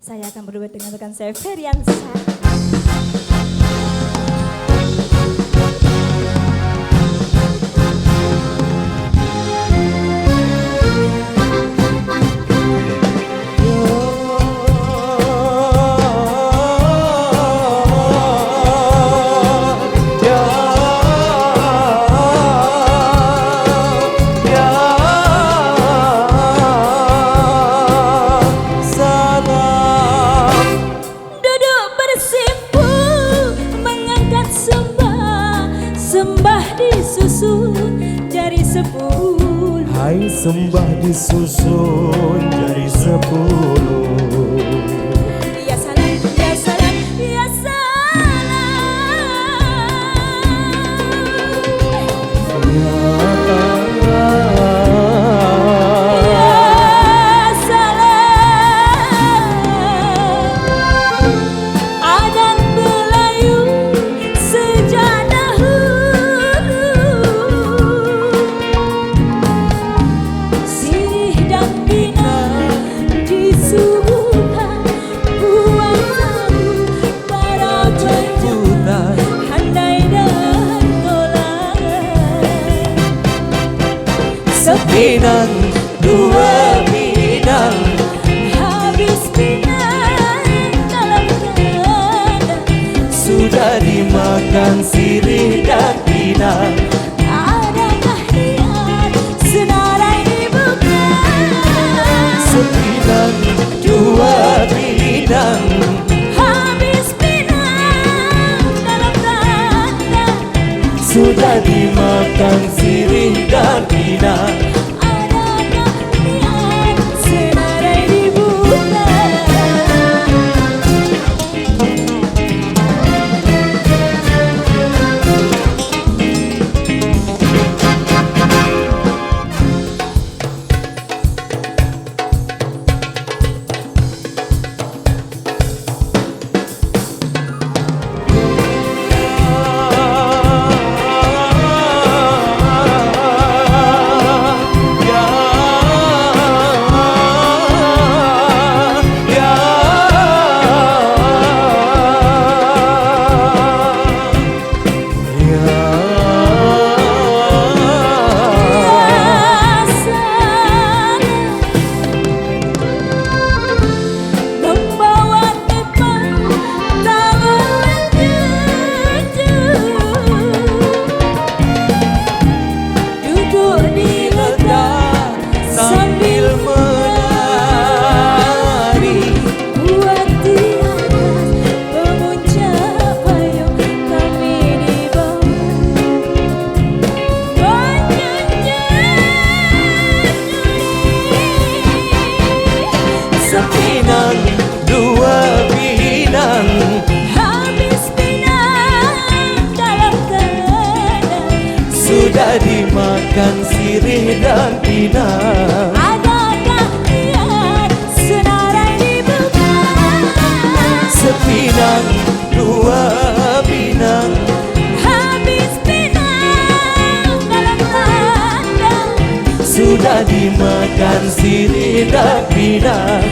Saya akan berduet dengan rekan saya Feriansa. Sembah disusun jari 10. Hai sembah disusun jari 10. Ya salam, ya salam, ya salam. Ya salam. Adat Melayu sejak Sepinang dua bidang, habis pinang dalam kandang. sudah dimakan sirih dan pinang. Adakah niat senarai dibuka? Sepinang dua bidang, Habis pinang dalam kandang. sudah dimakan sirih dan pinang. Adakah niat senarai dibuka? Sepinang dua bidang, Habis pinang dalam kandang. sudah dimakan sirih dan pinang. Adakah niat senarai dibuka? Sepinang dua bidang, Habis pinang dalam kandang. sudah dimakan sirih dan pinang.